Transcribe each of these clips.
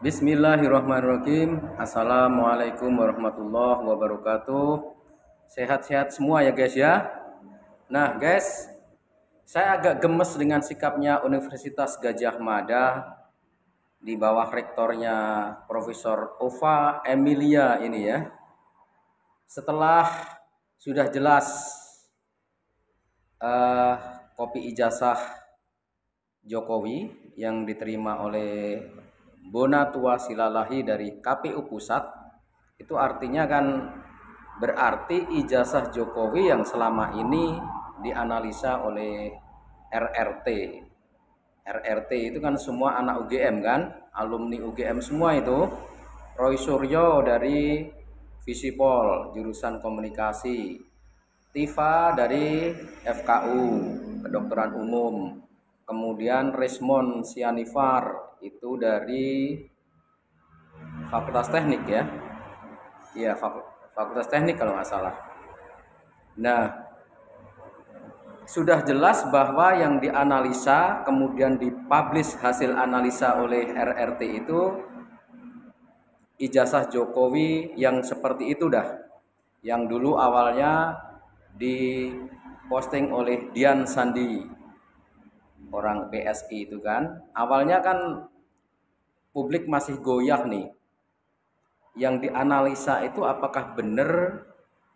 Bismillahirrahmanirrahim. Assalamualaikum warahmatullahi wabarakatuh. Sehat-sehat semua ya guys ya. Nah guys, saya agak gemes dengan sikapnya Universitas Gadjah Mada di bawah rektornya Profesor Ova Emilia ini ya. Setelah sudah jelas kopi ijazah Jokowi yang diterima oleh Bonatua Silalahi dari KPU Pusat, itu artinya kan berarti ijazah Jokowi yang selama ini dianalisa oleh RRT. RRT itu kan semua anak UGM kan, alumni UGM semua itu. Roy Suryo dari Visipol jurusan komunikasi, Tifa dari FKU kedokteran umum, kemudian Resmond Sianifar itu dari Fakultas Teknik ya. Iya, Fakultas Teknik kalau nggak salah. Nah, sudah jelas bahwa yang dianalisa kemudian dipublish hasil analisa oleh RRT itu ijazah Jokowi yang seperti itu dah. Yang dulu awalnya diposting oleh Dian Sandi, orang PSI itu kan. Awalnya kan publik masih goyah nih. Yang dianalisa itu apakah benar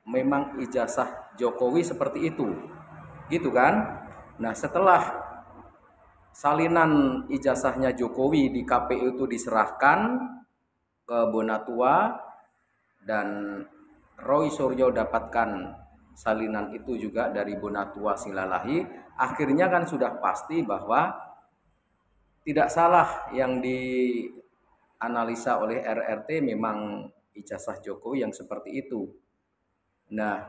memang ijazah Jokowi seperti itu, gitu kan? Nah, setelah salinan ijazahnya Jokowi di KPU itu diserahkan ke Bonatua dan Roy Suryo dapatkan salinan itu juga dari Bonatua Silalahi, akhirnya kan sudah pasti bahwa tidak salah yang dianalisa oleh RRT memang ijazah Jokowi yang seperti itu. Nah,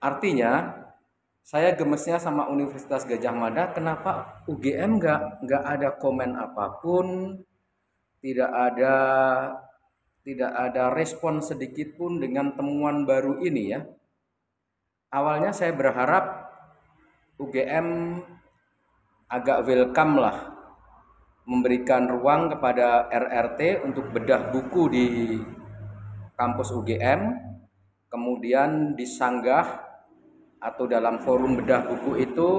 artinya saya gemesnya sama Universitas Gadjah Mada, kenapa UGM nggak ada komen apapun, tidak ada respon sedikit pun dengan temuan baru ini ya. Awalnya saya berharap UGM agak welcome lah, memberikan ruang kepada RRT untuk bedah buku di kampus UGM, kemudian disanggah atau dalam forum bedah buku itu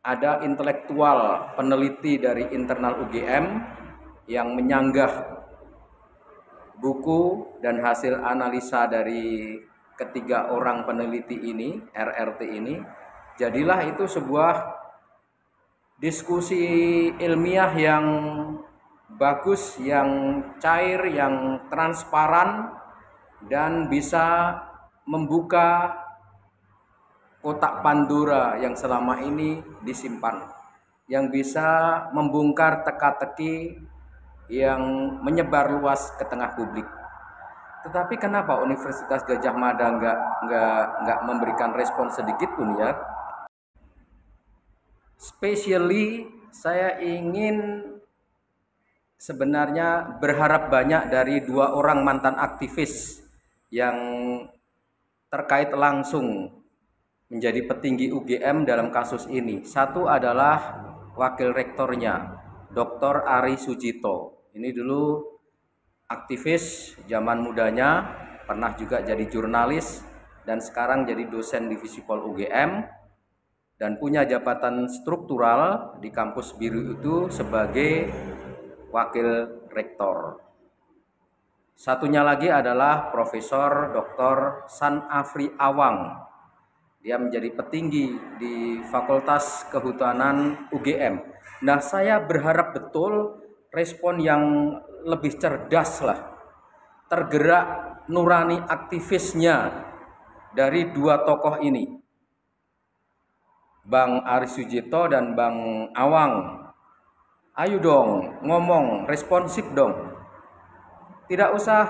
ada intelektual peneliti dari internal UGM yang menyanggah buku dan hasil analisa dari ketiga orang peneliti ini, RRT ini. Jadilah itu sebuah diskusi ilmiah yang bagus, yang cair, yang transparan, dan bisa membuka kotak Pandora yang selama ini disimpan, yang bisa membongkar teka-teki yang menyebar luas ke tengah publik. Tetapi kenapa Universitas Gadjah Mada nggak memberikan respon sedikit pun ya? Especially saya ingin sebenarnya berharap banyak dari dua orang mantan aktivis yang terkait langsung menjadi petinggi UGM dalam kasus ini. Satu adalah wakil rektornya, Dr. Ari Sujito. Ini dulu aktivis zaman mudanya, pernah juga jadi jurnalis dan sekarang jadi dosen di Visipol UGM. Dan punya jabatan struktural di kampus biru itu sebagai wakil rektor. Satunya lagi adalah Profesor Dr. Sanafri Awang. Dia menjadi petinggi di Fakultas Kehutanan UGM. Nah, saya berharap betul respon yang lebih cerdas lah, tergerak nurani aktivisnya dari dua tokoh ini, Bang Ari Sujito dan Bang Awang. Ayo dong, ngomong, responsif dong. Tidak usah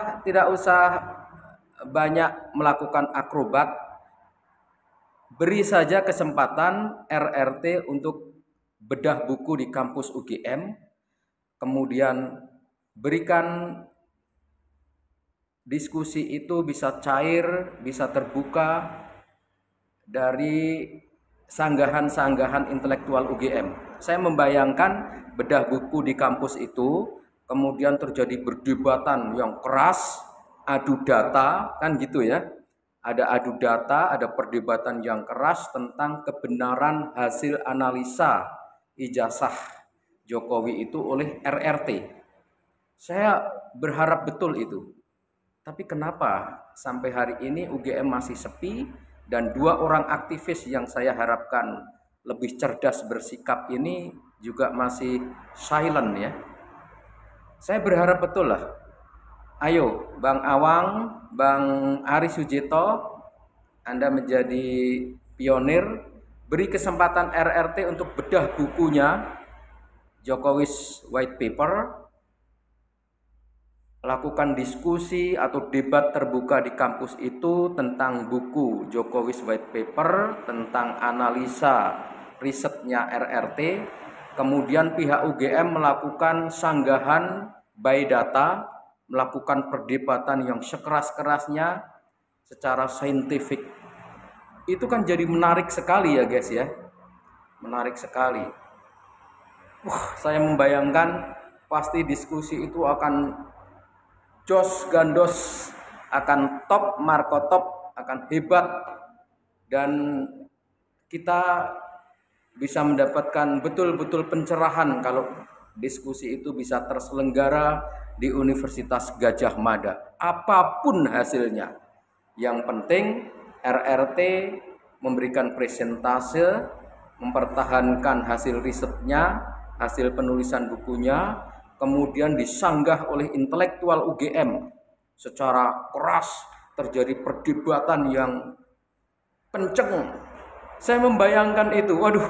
banyak melakukan akrobat. Beri saja kesempatan RRT untuk bedah buku di kampus UGM. Kemudian berikan diskusi itu bisa cair, bisa terbuka dari sanggahan-sanggahan intelektual UGM. Saya membayangkan bedah buku di kampus itu, kemudian terjadi perdebatan yang keras, adu data, kan gitu ya. Ada adu data, ada perdebatan yang keras tentang kebenaran hasil analisa ijazah Jokowi itu oleh RRT. Saya berharap betul itu. Tapi kenapa sampai hari ini UGM masih sepi dan dua orang aktivis yang saya harapkan lebih cerdas bersikap ini juga masih silent ya. Saya berharap betul lah. Ayo Bang Awang, Bang Ari Sujito, Anda menjadi pionir, beri kesempatan RRT untuk bedah bukunya Jokowi's White Paper, lakukan diskusi atau debat terbuka di kampus itu tentang buku Jokowi's White Paper, tentang analisa risetnya RRT, kemudian pihak UGM melakukan sanggahan by data, melakukan perdebatan yang sekeras-kerasnya secara saintifik. Itu kan jadi menarik sekali ya guys ya. Menarik sekali. Saya membayangkan pasti diskusi itu akan jos gandos, akan top, markotop, akan hebat, dan kita bisa mendapatkan betul-betul pencerahan kalau diskusi itu bisa terselenggara di Universitas Gadjah Mada. Apapun hasilnya, yang penting RRT memberikan presentase, mempertahankan hasil risetnya, hasil penulisan bukunya, kemudian disanggah oleh intelektual UGM secara keras, terjadi perdebatan yang kenceng. Saya membayangkan itu, waduh,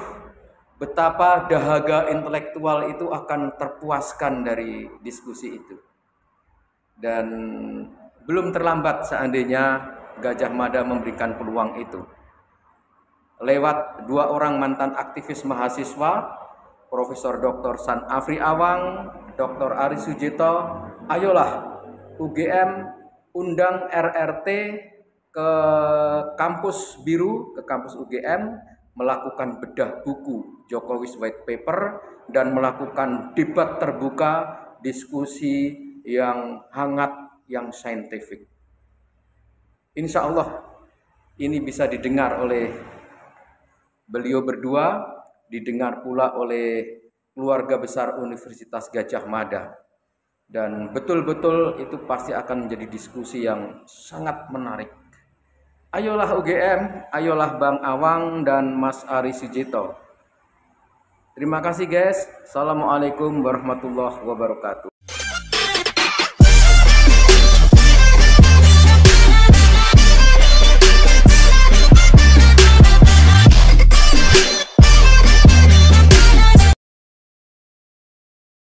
betapa dahaga intelektual itu akan terpuaskan dari diskusi itu. Dan belum terlambat seandainya Gadjah Mada memberikan peluang itu. Lewat dua orang mantan aktivis mahasiswa, Profesor Dr. San Afri Awang, Dr. Ari Sujito, ayolah UGM undang RRT ke kampus biru, ke kampus UGM, melakukan bedah buku Jokowi's White Paper dan melakukan debat terbuka, diskusi yang hangat, yang saintifik. Insya Allah ini bisa didengar oleh beliau berdua, didengar pula oleh keluarga besar Universitas Gadjah Mada. Dan betul-betul itu pasti akan menjadi diskusi yang sangat menarik. Ayolah UGM, ayolah Bang Awang dan Mas Ari Sujito. Terima kasih guys. Assalamualaikum warahmatullahi wabarakatuh.